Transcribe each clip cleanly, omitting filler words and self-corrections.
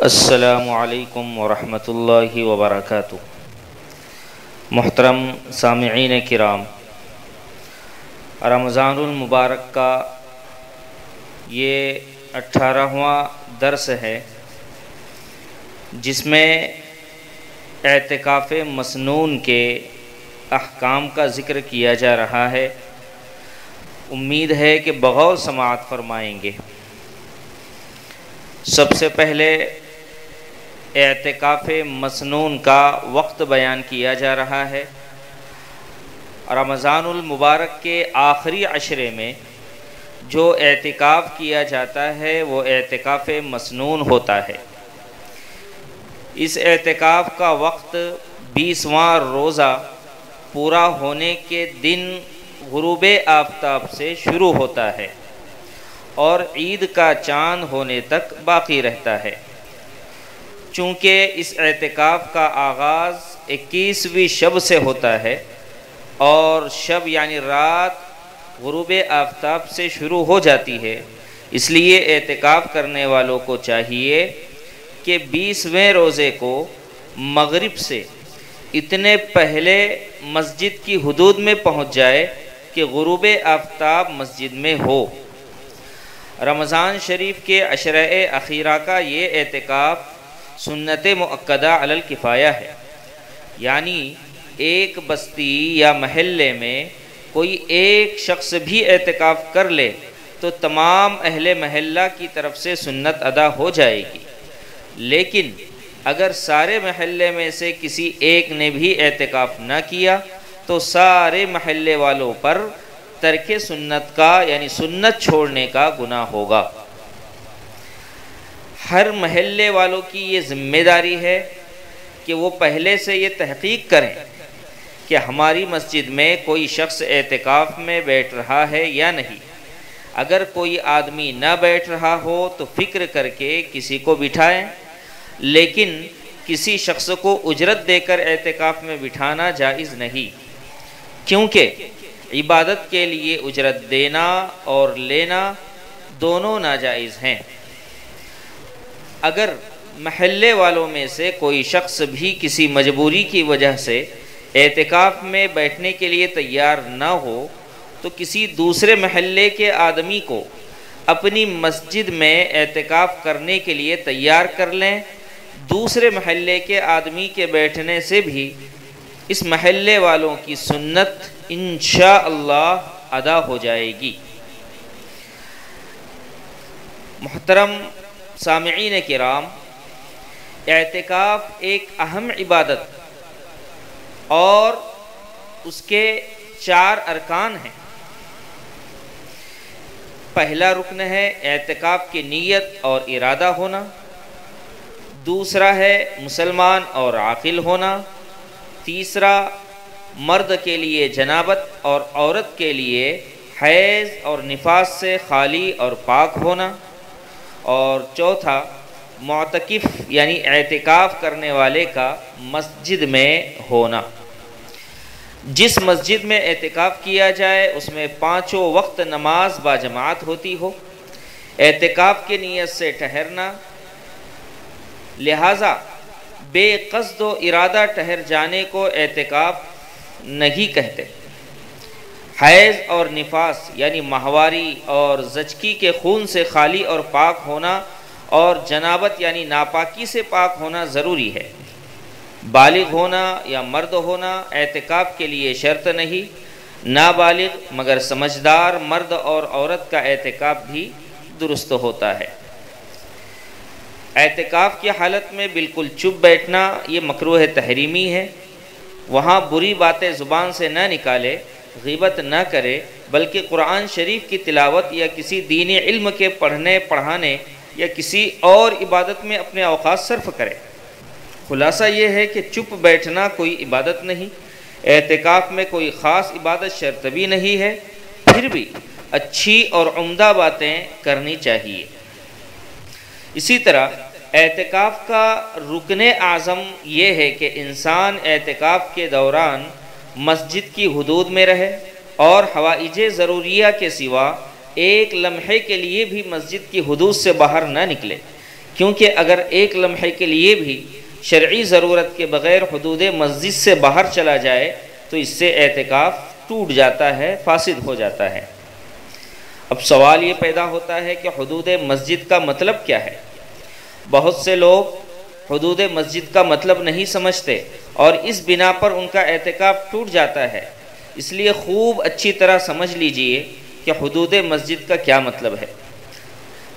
السلام علیکم ورحمۃ اللہ وبرکاتہ۔ محترم سامعین کرام، رمضان المبارک کا یہ 18واں درس ہے جس میں اعتکاف مسنون کے احکام کا ذکر کیا جا رہا ہے۔ امید ہے کہ بغور سماعت فرمائیں گے۔ سب سے پہلے اعتکاف مسنون کا وقت بیان کیا جا رہا ہے۔ رمضان المبارک کے آخری عشرے میں جو اعتکاف کیا جاتا ہے وہ اعتکاف مسنون ہوتا ہے۔ اس اعتکاف کا وقت 20واں روزہ پورا ہونے کے دن غروب آفتاب سے شروع ہوتا ہے اور عید کا چاند ہونے تک باقی رہتا ہے۔ چونکہ اس اعتکاف کا آغاز 21ویں شب سے ہوتا ہے اور شب یعنی رات غروب آفتاب سے شروع ہو جاتی ہے، اس لیے اعتکاف کرنے والوں کو چاہیے کہ 20ویں روزے کو مغرب سے اتنے پہلے مسجد کی حدود میں پہنچ جائے کہ غروب آفتاب مسجد میں ہو۔ رمضان شریف کے عشرہ اخیرہ کا یہ اعتکاف سنت مؤکدہ علی الکفایہ ہے، یعنی ایک بستی یا محلے میں کوئی ایک شخص بھی اعتکاف کر لے تو تمام اہل محلہ کی طرف سے سنت ادا ہو جائے گی۔ لیکن اگر سارے محلے میں سے کسی ایک نے بھی اعتکاف نہ کیا تو سارے محلے والوں پر ترک سنت کا یعنی سنت چھوڑنے کا گناہ ہوگا۔ ہر محلے والوں کی یہ ذمہ داری ہے کہ وہ پہلے سے یہ تحقیق کریں کہ ہماری مسجد میں کوئی شخص اعتکاف میں بیٹھ رہا ہے یا نہیں۔ اگر کوئی آدمی نہ بیٹھ رہا ہو تو فکر کر کے کسی کو بٹھائیں، لیکن کسی شخص کو اجرت دے کر اعتکاف میں بٹھانا جائز نہیں، کیونکہ عبادت کے لیے اجرت دینا اور لینا دونوں ناجائز ہیں۔ اگر محلے والوں میں سے کوئی شخص بھی کسی مجبوری کی وجہ سے اعتکاف میں بیٹھنے کے لیے تیار نہ ہو تو کسی دوسرے محلے کے آدمی کو اپنی مسجد میں اعتکاف کرنے کے لیے تیار کر لیں۔ دوسرے محلے کے آدمی کے بیٹھنے سے بھی اس محلے والوں کی سنت انشاءاللہ ادا ہو جائے گی۔ محترم سامعین کرام، اعتکاف ایک اہم عبادت اور اس کے 4 ارکان ہیں۔ پہلا رکن ہے اعتکاف کی نیت اور ارادہ ہونا، دوسرا ہے مسلمان اور عاقل ہونا، تیسرا مرد کے لیے جنابت اور عورت کے لیے حیض اور نفاس سے خالی اور پاک ہونا، اور چوتھا معتکف یعنی اعتکاف کرنے والے کا مسجد میں ہونا۔ جس مسجد میں اعتکاف کیا جائے اس میں 5 وقت نماز باجماعت ہوتی ہو۔ اعتکاف کی نیت سے ٹھہرنا، لہٰذا بے قصد و ارادہ ٹھہر جانے کو اعتکاف نہیں کہتے۔ حیض اور نفاس یعنی ماہواری اور زچگی کے خون سے خالی اور پاک ہونا اور جنابت یعنی ناپاکی سے پاک ہونا ضروری ہے۔ بالغ ہونا یا مرد ہونا اعتکاف کے لیے شرط نہیں۔ نابالغ مگر سمجھدار مرد اور عورت کا اعتکاف بھی درست ہوتا ہے۔ اعتکاف کی حالت میں بالکل چپ بیٹھنا یہ مکروہ تحریمی ہے۔ وہاں بری باتیں زبان سے نہ نکالے، غیبت نہ کرے، بلکہ قرآن شریف کی تلاوت یا کسی دینی علم کے پڑھنے پڑھانے یا کسی اور عبادت میں اپنے اوقات صرف کرے۔ خلاصہ یہ ہے کہ چپ بیٹھنا کوئی عبادت نہیں، اعتکاف میں کوئی خاص عبادت شرط بھی نہیں ہے، پھر بھی اچھی اور عمدہ باتیں کرنی چاہیے۔ اسی طرح اعتکاف کا رکن اعظم یہ ہے کہ انسان اعتکاف کے دوران مسجد کی حدود میں رہے اور حوائج ضروریہ کے سوا ایک لمحے کے لیے بھی مسجد کی حدود سے باہر نہ نکلے، کیونکہ اگر ایک لمحے کے لیے بھی شرعی ضرورت کے بغیر حدود مسجد سے باہر چلا جائے تو اس سے اعتکاف ٹوٹ جاتا ہے، فاسد ہو جاتا ہے۔ اب سوال یہ پیدا ہوتا ہے کہ حدود مسجد کا مطلب کیا ہے؟ بہت سے لوگ حدود مسجد کا مطلب نہیں سمجھتے اور اس بنا پر ان کا اعتکاف ٹوٹ جاتا ہے۔ اس لیے خوب اچھی طرح سمجھ لیجئے کہ حدود مسجد کا کیا مطلب ہے۔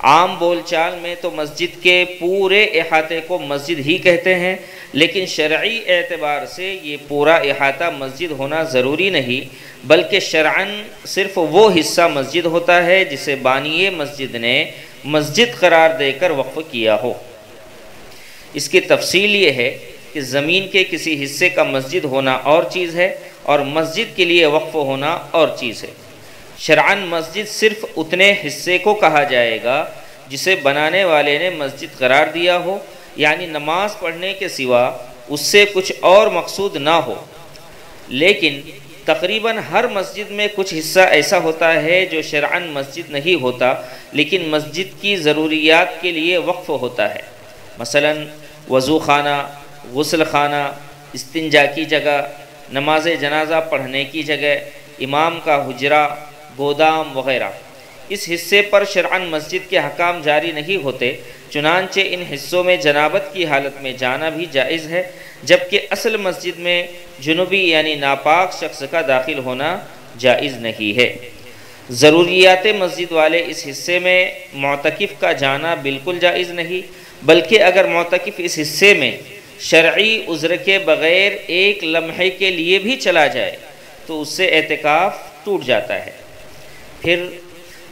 عام بول چال میں تو مسجد کے پورے احاطے کو مسجد ہی کہتے ہیں، لیکن شرعی اعتبار سے یہ پورا احاطہ مسجد ہونا ضروری نہیں، بلکہ شرعاً صرف وہ حصہ مسجد ہوتا ہے جسے بانی مسجد نے مسجد قرار دے کر وقف کیا ہو۔ اس کی تفصیل یہ ہے کہ زمین کے کسی حصے کا مسجد ہونا اور چیز ہے اور مسجد کے لیے وقف ہونا اور چیز ہے۔ شرعاً مسجد صرف اتنے حصے کو کہا جائے گا جسے بنانے والے نے مسجد قرار دیا ہو، یعنی نماز پڑھنے کے سوا اس سے کچھ اور مقصود نہ ہو۔ لیکن تقریباً ہر مسجد میں کچھ حصہ ایسا ہوتا ہے جو شرعاً مسجد نہیں ہوتا لیکن مسجد کی ضروریات کے لیے وقف ہوتا ہے، مثلاً وضو خانہ، غسل خانہ، استنجا کی جگہ، نماز جنازہ پڑھنے کی جگہ، امام کا حجرہ، گودام وغیرہ۔ اس حصے پر شرعاً مسجد کے حکام جاری نہیں ہوتے، چنانچہ ان حصوں میں جنابت کی حالت میں جانا بھی جائز ہے، جبکہ اصل مسجد میں جنوبی یعنی ناپاک شخص کا داخل ہونا جائز نہیں ہے۔ ضروریات مسجد والے اس حصے میں معتکف کا جانا بالکل جائز نہیں، بلکہ اگر معتکف اس حصے میں شرعی عذر کے بغیر ایک لمحے کے لیے بھی چلا جائے تو اس سے اعتکاف ٹوٹ جاتا ہے۔ پھر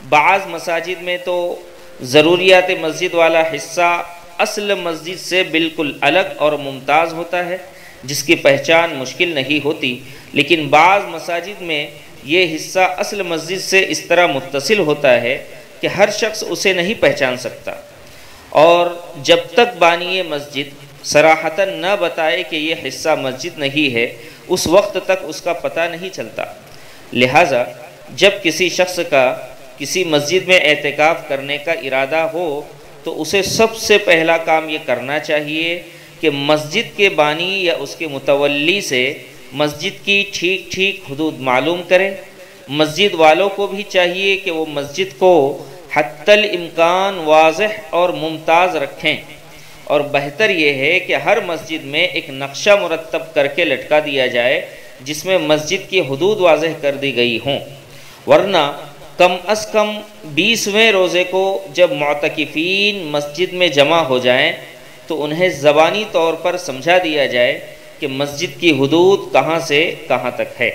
بعض مساجد میں تو ضروریات مسجد والا حصہ اصل مسجد سے بالکل الگ اور ممتاز ہوتا ہے، جس کی پہچان مشکل نہیں ہوتی، لیکن بعض مساجد میں یہ حصہ اصل مسجد سے اس طرح متصل ہوتا ہے کہ ہر شخص اسے نہیں پہچان سکتا، اور جب تک بانی مسجد صراحتاً نہ بتائے کہ یہ حصہ مسجد نہیں ہے اس وقت تک اس کا پتہ نہیں چلتا۔ لہٰذا جب کسی شخص کا کسی مسجد میں اعتکاف کرنے کا ارادہ ہو تو اسے سب سے پہلا کام یہ کرنا چاہیے کہ مسجد کے بانی یا اس کے متولی سے مسجد کی ٹھیک ٹھیک حدود معلوم کرے۔ مسجد والوں کو بھی چاہیے کہ وہ مسجد کو حتی الامکان واضح اور ممتاز رکھیں، اور بہتر یہ ہے کہ ہر مسجد میں ایک نقشہ مرتب کر کے لٹکا دیا جائے جس میں مسجد کی حدود واضح کر دی گئی ہوں، ورنہ کم از کم 20ویں روزے کو جب معتکفین مسجد میں جمع ہو جائیں تو انہیں زبانی طور پر سمجھا دیا جائے کہ مسجد کی حدود کہاں سے کہاں تک ہے۔